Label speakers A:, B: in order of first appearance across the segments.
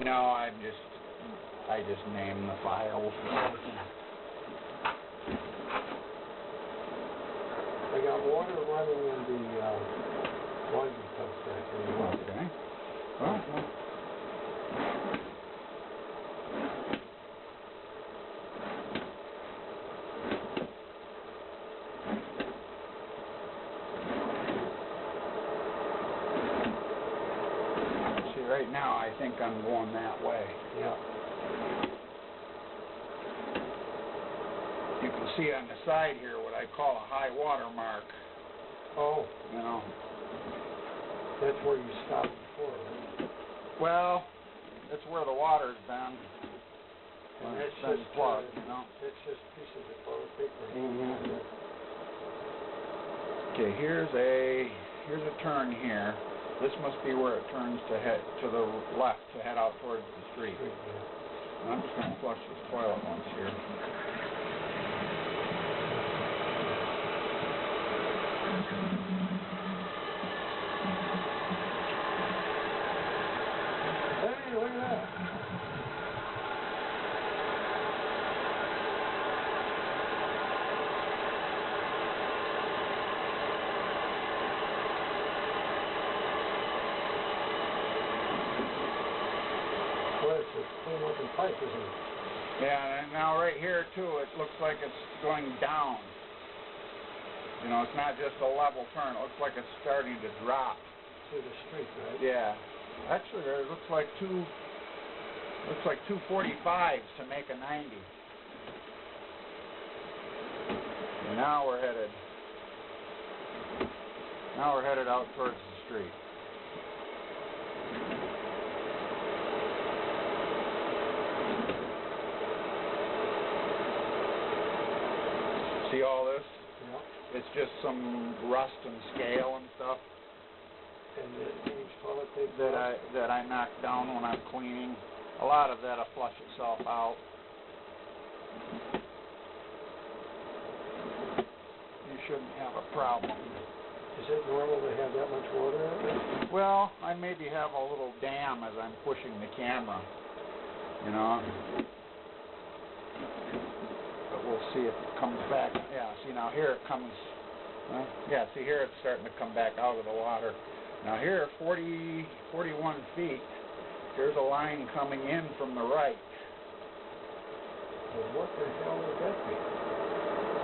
A: No, I just named the files.
B: I got water running in the laundry tub back anymore.
A: Okay. Well. See, right now I think I'm going that way.
B: Yeah.
A: You can see on the side here what I call a high water mark.
B: Oh.
A: You know.
B: That's where you stopped before, right?
A: Well, that's where the water's been.
B: And that's
A: been
B: just
A: plugged, you know.
B: It's just pieces of toilet paper.
A: Mm-hmm. Okay, here's a turn here. This must be where it turns to head to the left to head out towards the street.
B: Yeah.
A: I'm just going to flush this toilet once here.
B: Hey, look at that. Well, it's a clean looking pipe, isn't it?
A: Yeah, and now right here too, it looks like it's going down. You know, it's not just a level turn. It looks like it's starting to drop.
B: To the street, right?
A: Yeah. Actually, it looks like 245s to make a 90. And now we're headed out towards the street. See all this?
B: Yeah.
A: It's just some rust and scale and stuff
B: And it needs toilet paper.
A: that I knocked down when I'm cleaning. A lot of that'll flush itself out. You shouldn't have a problem.
B: Is it normal to have that much water in it?
A: Well, I maybe have a little dam as I'm pushing the camera, you know. But we'll see if it comes back. Yeah, see now here it comes. Yeah, see here it's starting to come back out of the water. Now here, 41 feet, there's a line coming in from the right.
B: Well, what the hell would that be?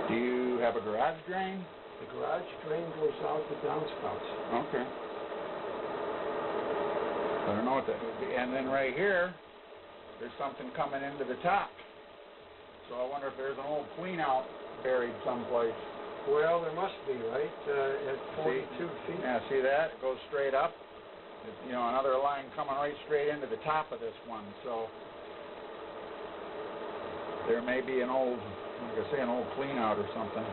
A: Do you have a garage drain?
B: The garage drain goes out the downspouts.
A: Okay. I don't know what that would be. And then right here, there's something coming into the top. So I wonder if there's an old clean out buried someplace.
B: Well, there must be, right? At 42 feet.
A: Yeah, see that? It goes straight up. You know, another line coming right straight into the top of this one. So there may be an old, like I say, an old clean out or something.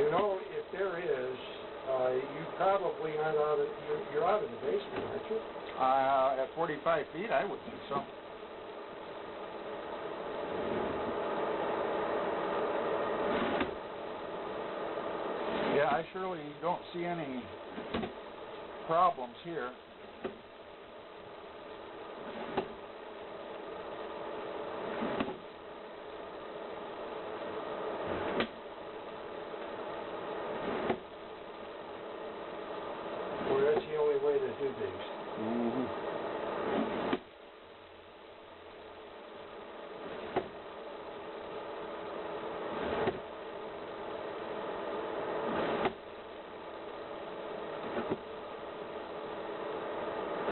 B: You know, if there is, you probably aren't out of, you're out of the basement, aren't you?
A: At 45 feet, I would think so. Yeah, I surely don't see any problems here.
B: Well, that's the only way to do these.
A: Mm-hmm.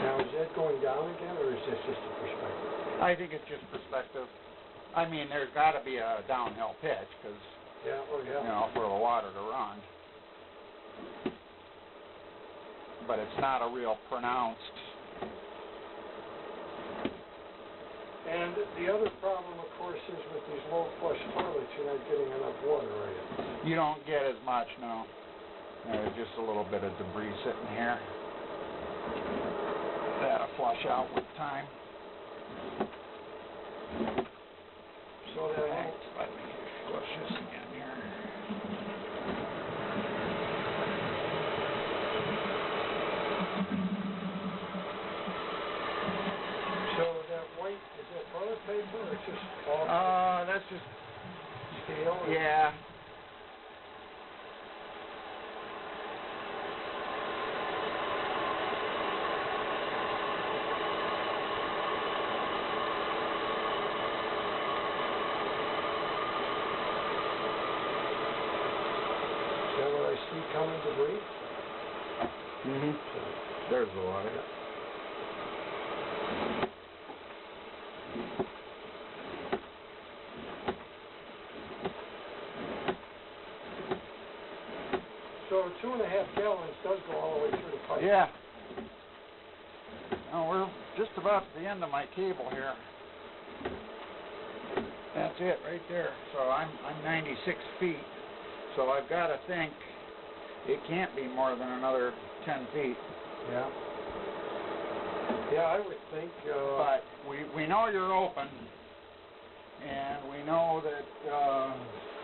B: Now, is that going down again, or is this just a perspective?
A: I think it's just perspective. I mean, there's got to be a downhill pitch because,
B: Yeah, oh yeah.
A: you know, for the water to run. But it's not a real pronounced.
B: And the other problem, of course, is with these low flush toilets, you're not getting enough water, are you?
A: You don't get as much, no. There's just a little bit of debris sitting here. That'll flush out with time.
B: So that
A: Thanks. Let me flush this again here.
B: So paper or it's just all
A: That's just,
B: steel? Or-
A: yeah.
B: Is that what I see coming debris?
A: Mm-hmm. There's the water.
B: So 2.5 gallons does go all the way through the pipe.
A: Yeah. Oh, we're just about to the end of my cable here. That's it right there. So I'm 96 feet. So I've got to think it can't be more than another 10 feet.
B: Yeah. Yeah, I would think.
A: But we know you're open, and we know that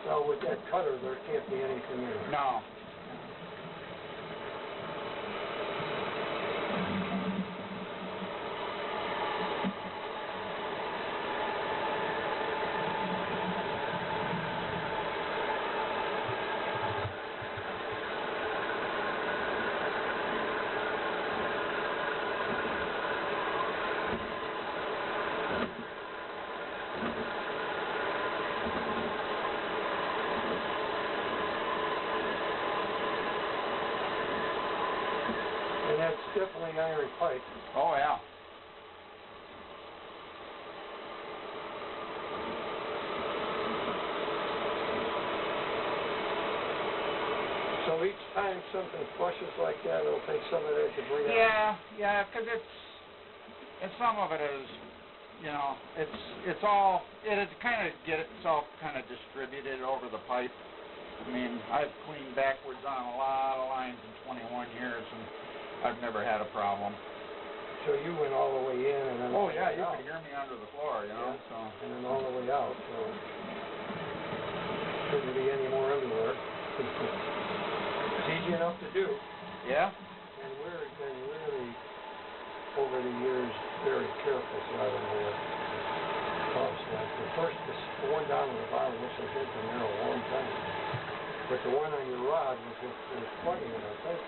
B: So with that cutter, there can't be anything in it.
A: no.
B: And that's definitely iron pipe.
A: Oh yeah.
B: So each time something flushes like that, it'll take some of that debris out.
A: Yeah, because and some of it is, it's all, it kind of get itself kind of distributed over the pipe. I mean, I've cleaned backwards on a lot of lines in 21 years, and I've never had a problem.
B: So you went all the way in and then
A: Oh
B: all the
A: yeah,
B: way
A: you
B: out.
A: could hear me under the floor,
B: Yeah.
A: so.
B: And then all the way out. So shouldn't be any more everywhere. It's easy enough to do.
A: Yeah?
B: And we've been really, over the years, very careful, so I don't know what caused that. The one down at the bottom looks like it's been there a long time. But the one on your rod was plugging it, I think.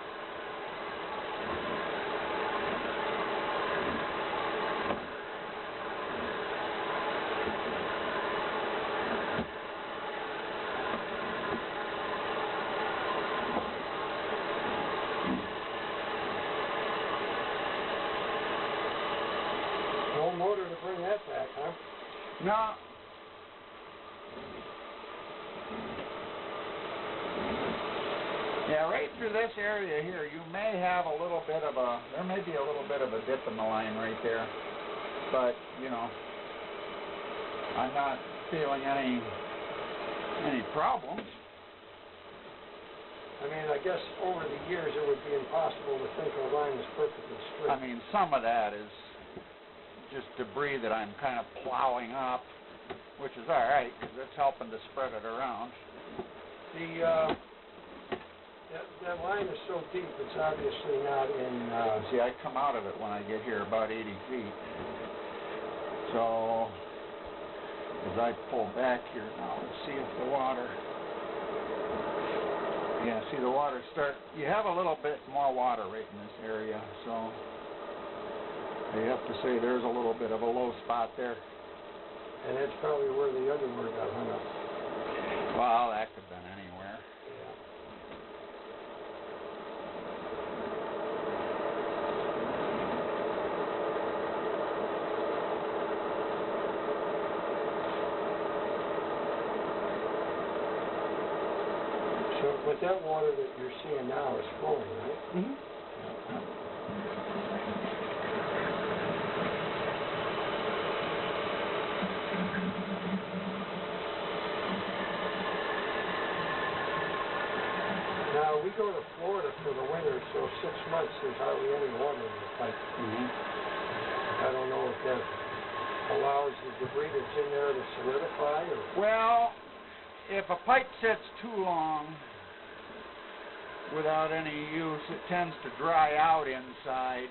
B: No motor to bring that back, huh?
A: No. Yeah, right through this area here, you may have a little bit of there may be a little bit of a dip in the line right there. But, I'm not feeling any problems.
B: I mean, I guess over the years it would be impossible to think a line is perfectly straight.
A: I mean, some of that is just debris that I'm kind of plowing up, which is all right because it's helping to spread it around.
B: That line is so deep, it's obviously not in...
A: See, I come out of it when I get here about 80 feet. So, as I pull back here now, let's see if the water... Yeah, see the water you have a little bit more water right in this area, so you have to say there's a little bit of a low spot there.
B: And that's probably where the underwear got hung up.
A: Well, that could have been anywhere.
B: Yeah. But that water that you're seeing now is flowing, right?
A: Mm-hmm.
B: Now, we go to Florida for the winter, so 6 months there's hardly any water in the pipe.
A: Mm-hmm.
B: I don't know if that allows the debris that's in there to solidify or...
A: Well, if a pipe sits too long without any use, it tends to dry out inside,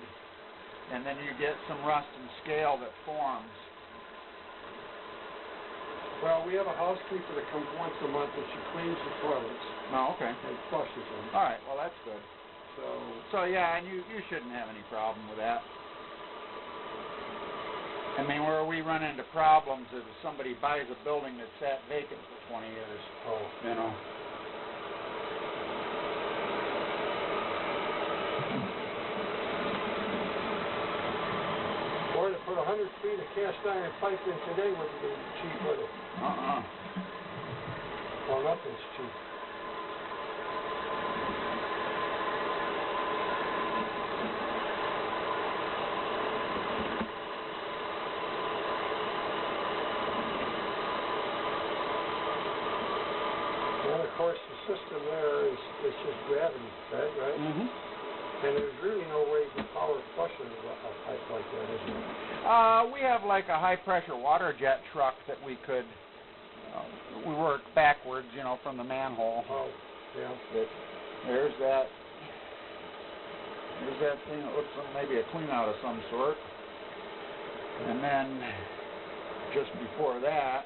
A: and then you get some rust and scale that forms.
B: Well, we have a housekeeper that comes once a month and she cleans the toilets
A: Oh, okay.
B: and flushes them.
A: All right, well, that's good. So yeah, and you shouldn't have any problem with that. I mean, where we run into problems is if somebody buys a building that sat vacant for 20 years.
B: Oh.
A: You know.
B: Or to put 100 feet of cast iron pipe in today wouldn't be cheap, would it? Well, nothing's cheap. And of course, the system there is just gravity fed, right?
A: Mm-hmm.
B: And there's really no way to power flush a pipe like that, is there?
A: We have like a high-pressure water jet truck that we could. We work backwards, you know, from the manhole.
B: Oh, yeah.
A: There's that thing that looks like maybe a clean out of some sort. And then just before that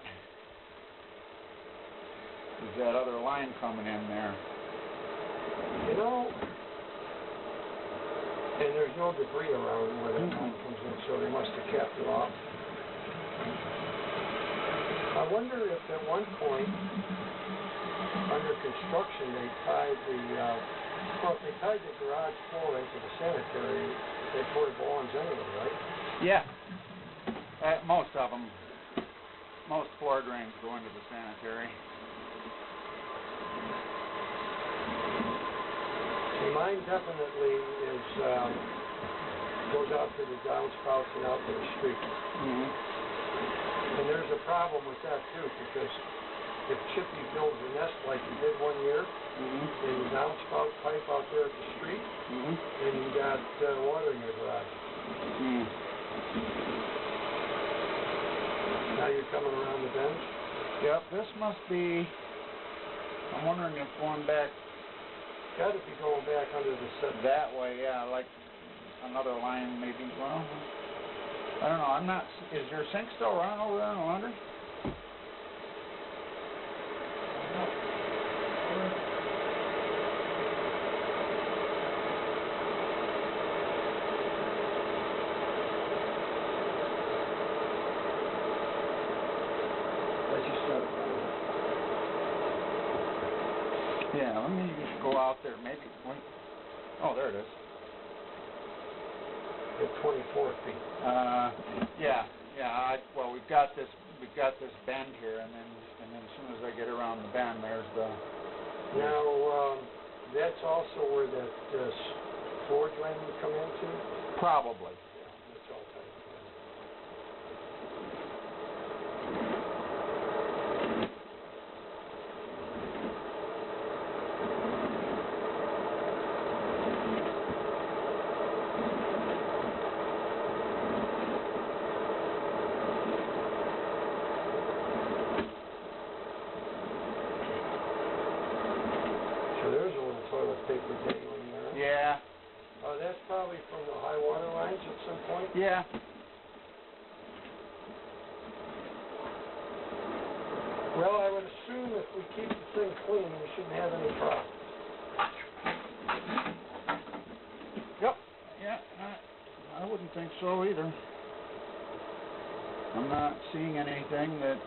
A: is that other line coming in there.
B: You know, and there's no debris around where that line comes in, so they must have capped it off. I wonder if at one point, under construction, they tied if they tied the garage floor into the sanitary, that's where it belongs anyway, right?
A: Yeah. Most of them. Most floor drains go into the sanitary.
B: See, mine definitely is, goes out to the downspouts and out to the street.
A: Mm-hmm.
B: And there's a problem with that too, because if Chippy builds a nest like he did one year, in the downspout pipe out there at the street, and you got water in your garage. Now you're coming around the bend?
A: Yep, this must be, I'm wondering if going back
B: Got to be going back under the set.
A: that way, yeah, like another line maybe. Well, I don't know. I'm not. Is your sink still running over there in the laundry?
B: I just started running.
A: Yeah, let me just go out there. Maybe. Wait. Oh, there it is.
B: At 24 feet.
A: Yeah. Well, we've got this bend here, and then as soon as I get around the bend, there's the.
B: Now, that's also where that floor drain would come into?
A: Probably.
B: Yeah, that's all tight. So there's a little toilet paper dangling there.
A: Yeah.
B: That's probably from the high water lines at some point?
A: Yeah.
B: Well, I would assume if we keep the thing clean, we shouldn't have any problems.
A: Yep. Yeah. I wouldn't think so either. I'm not seeing anything that